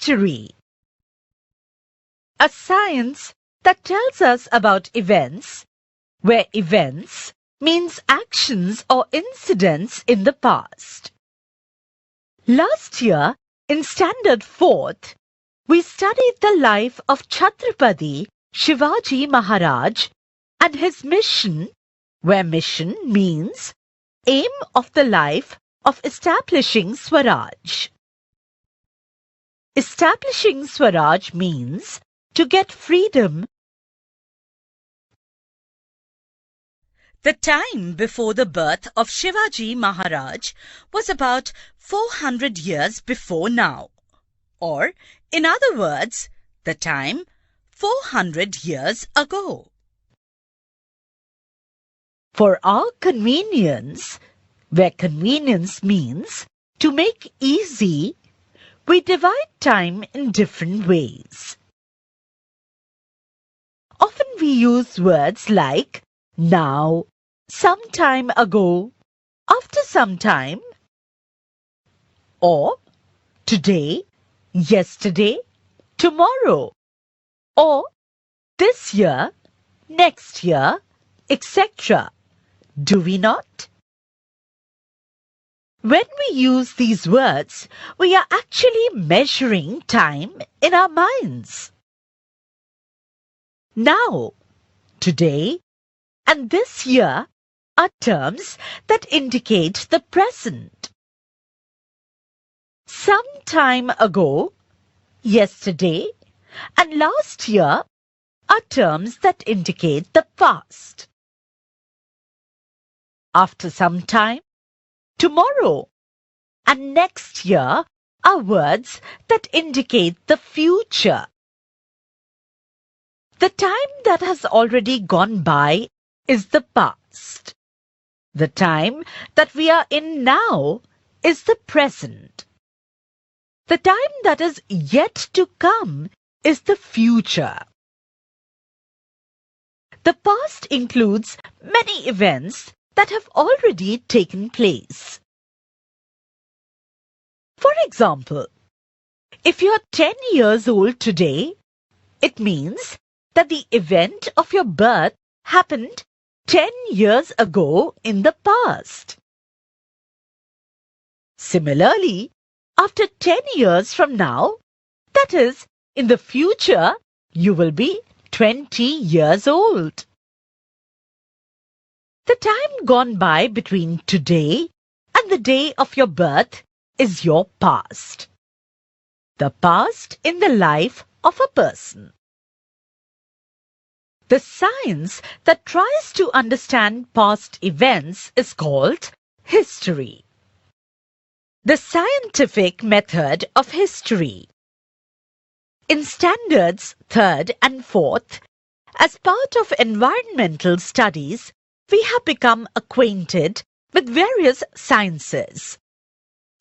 history. A science that tells us about events, where events means actions or incidents in the past. Last year, in Standard 4th, we studied the life of Chhatrapati Shivaji Maharaj and his mission, where mission means aim of the life of establishing Swaraj. Establishing Swaraj means to get freedom. The time before the birth of Shivaji Maharaj was about 400 years before now. Or, in other words, the time 400 years ago. For our convenience, where convenience means to make easy, we divide time in different ways. Often we use words like now, some time ago, after some time, or today, yesterday, tomorrow, or this year, next year, etc. Do we not? When we use these words, we are actually measuring time in our minds. Now, today, and this year are terms that indicate the present. Some time ago, yesterday, and last year are terms that indicate the past. After some time, tomorrow, and next year are words that indicate the future. The time that has already gone by is the past. The time that we are in now is the present. The time that is yet to come is the future. The past includes many events that have already taken place. For example, if you are 10 years old today, it means that the event of your birth happened 10 years ago in the past. Similarly, after 10 years from now, that is, in the future, you will be 20 years old. The time gone by between today and the day of your birth is your past. The past in the life of a person. The science that tries to understand past events is called history. The scientific method of history. In standards 3rd and 4th, as part of environmental studies, we have become acquainted with various sciences.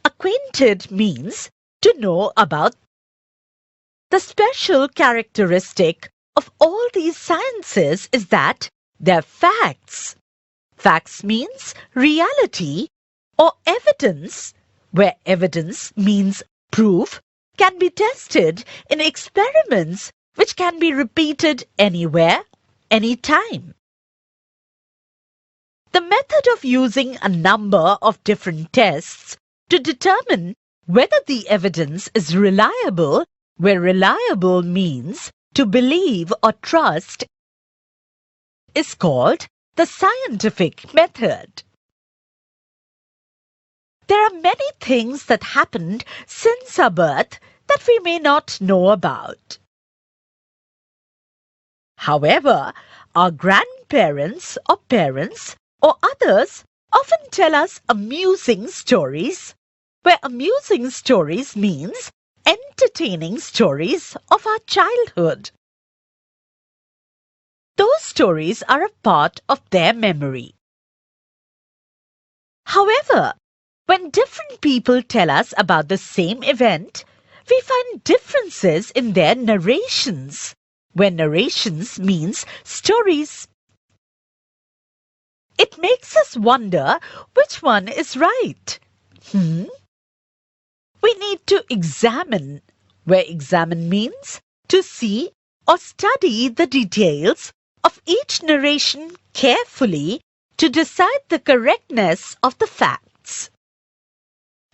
Acquainted means to know about. The special characteristic of all these sciences is that they're facts. Facts means reality or evidence, where evidence means proof, can be tested in experiments which can be repeated anywhere, anytime. The method of using a number of different tests to determine whether the evidence is reliable, where reliable means to believe or trust, is called the scientific method. There are many things that happened since our birth that we may not know about. However, our grandparents or parents or others often tell us amusing stories, where amusing stories means entertaining stories of our childhood. Those stories are a part of their memory. However, when different people tell us about the same event, we find differences in their narrations, where narrations means stories. It makes us wonder which one is right. We need to examine where examine means to see or study the details of each narration carefully to decide the correctness of the facts.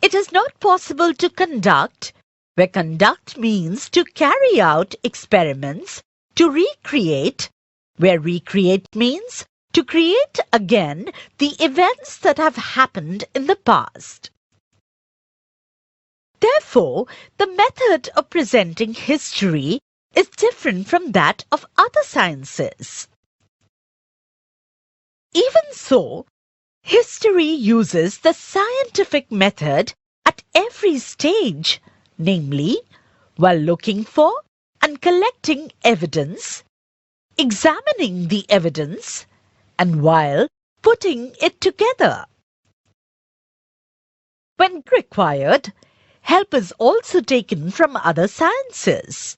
It is not possible to conduct, where conduct means to carry out experiments, to recreate, where recreate means to create again the events that have happened in the past. Therefore, the method of presenting history is different from that of other sciences. Even so, history uses the scientific method at every stage, namely, while looking for and collecting evidence, examining the evidence, and while putting it together. When required, help is also taken from other sciences.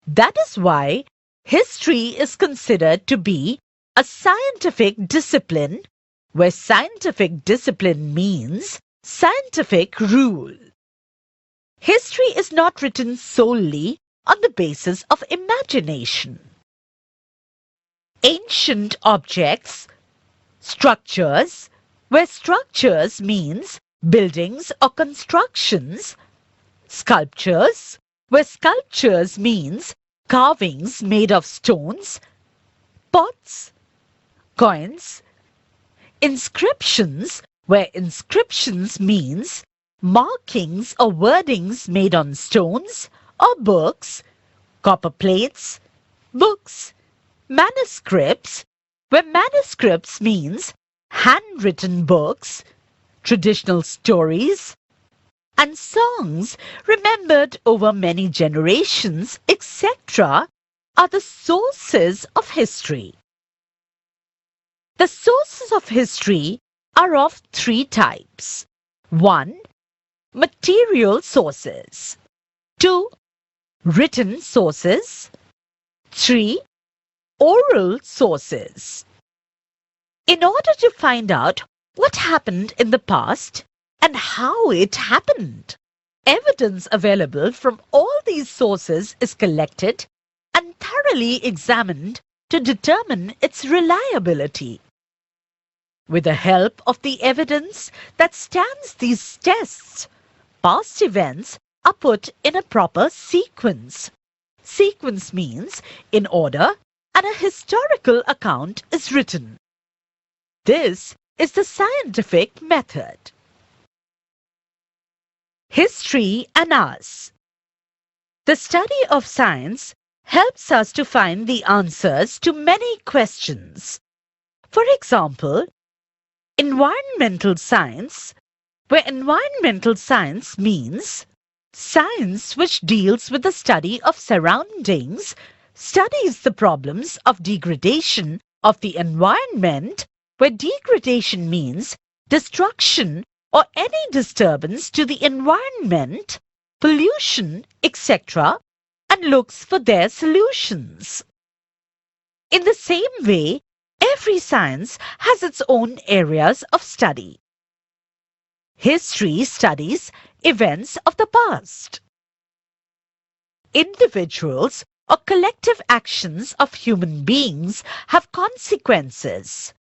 That is why history is considered to be a scientific discipline, where scientific discipline means scientific rule. History is not written solely on the basis of imagination. Ancient objects, structures, where structures means buildings or constructions, sculptures, where sculptures means carvings made of stones, pots, coins, inscriptions, where inscriptions means markings or wordings made on stones or books, copper plates, books, manuscripts, where manuscripts means handwritten books, traditional stories, and songs remembered over many generations, etc., are the sources of history. The sources of history are of three types. 1. Material sources. 2. Written sources. 3. Oral sources. In order to find out what happened in the past and how it happened, evidence available from all these sources is collected and thoroughly examined to determine its reliability. With the help of the evidence that stands these tests, past events are put in a proper sequence. Sequence means in order, and a historical account is written. This is the scientific method. History and us. The study of science helps us to find the answers to many questions. For example, environmental science, where environmental science means science which deals with the study of surroundings, studies the problems of degradation of the environment, where degradation means destruction or any disturbance to the environment, pollution, etc., and looks for their solutions. In the same way, every science has its own areas of study. History studies events of the past. Individuals or collective actions of human beings have consequences,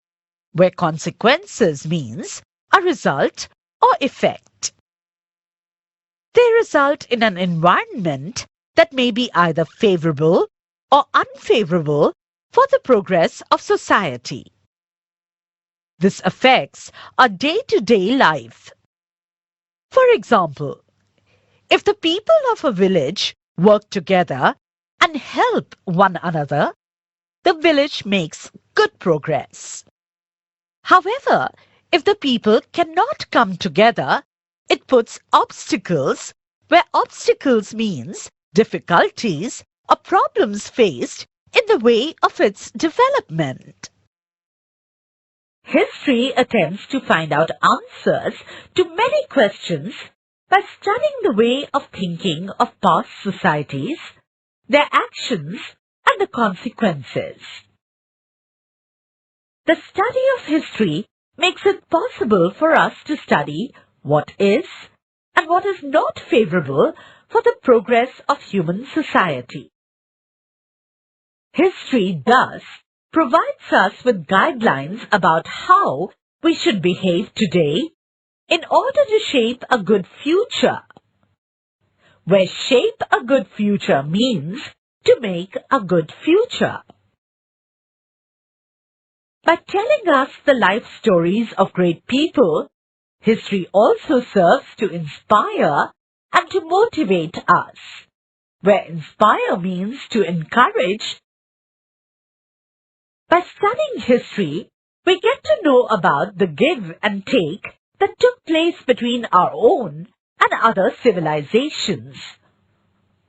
where consequences means a result or effect. They result in an environment that may be either favorable or unfavorable for the progress of society. This affects our day-to-day life. For example, if the people of a village work together and help one another, the village makes good progress. However, if the people cannot come together, it puts obstacles, where obstacles means difficulties or problems faced in the way of its development. History attempts to find out answers to many questions by studying the way of thinking of past societies, their actions, and the consequences. The study of history makes it possible for us to study what is and what is not favorable for for the progress of human society. History thus provides us with guidelines about how we should behave today in order to shape a good future, where shape a good future means to make a good future. By telling us the life stories of great people, history also serves to inspire and to motivate us, where inspire means to encourage. By studying history, we get to know about the give and take that took place between our own and other civilizations,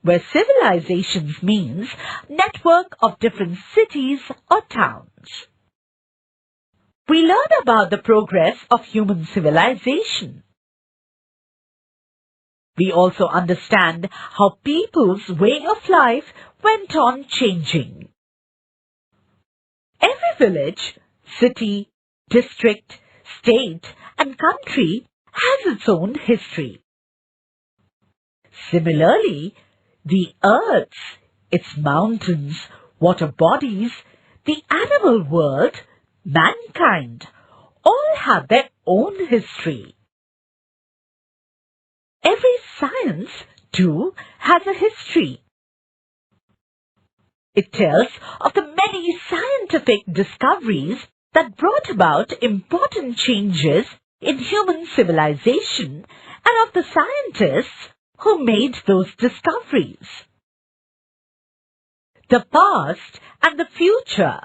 where civilizations means network of different cities or towns. We learn about the progress of human civilization. We also understand how people's way of life went on changing. Every village, city, district, state, and country has its own history. Similarly, the earth, its mountains, water bodies, the animal world, mankind, all have their own history. Every science, too, has a history. It tells of the many scientific discoveries that brought about important changes in human civilization and of the scientists who made those discoveries. The past and the future.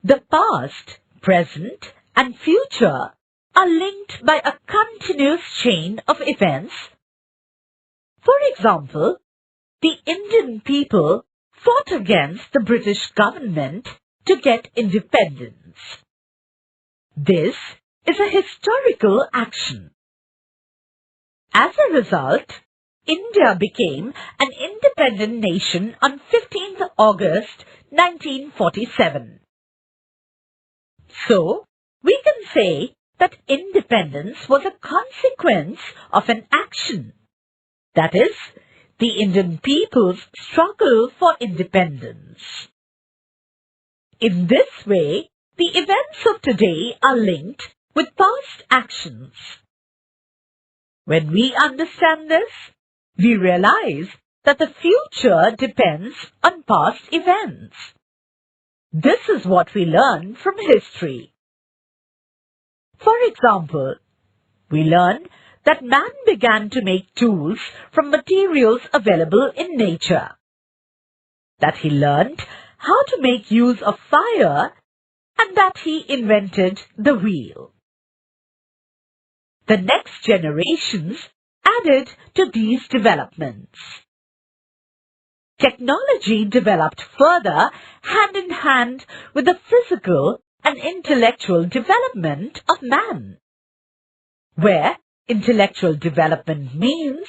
The past, present, and future are linked by a continuous chain of events. For example, the Indian people fought against the British government to get independence. This is a historical action. As a result, India became an independent nation on 15th August 1947. So, we can say that independence was a consequence of an action. That is, the Indian people's struggle for independence. In this way, the events of today are linked with past actions. When we understand this, we realize that the future depends on past events. This is what we learn from history. For example, we learn that man began to make tools from materials available in nature, that he learned how to make use of fire, and that he invented the wheel. The next generations added to these developments. Technology developed further hand in hand with the physical and intellectual development of man, where intellectual development means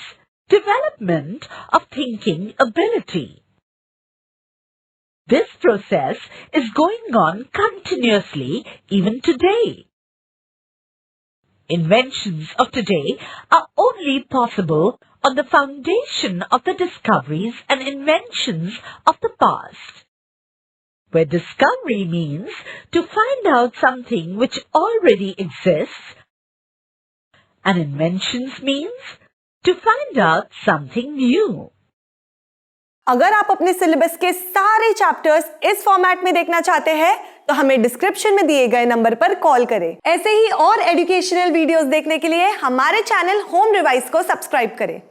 development of thinking ability. This process is going on continuously even today. Inventions of today are only possible on the foundation of the discoveries and inventions of the past, where discovery means to find out something which already exists, and inventions means to find out something new. अगर आप अपने syllabus के सारे chapters इस format में देखना चाहते हैं तो हमें डिस्क्रिप्शन में दिए गए नंबर पर कॉल करें। ऐसे ही और एजुकेशनल वीडियोस देखने के लिए हमारे चैनल होम रिवाइज को सब्सक्राइब करें।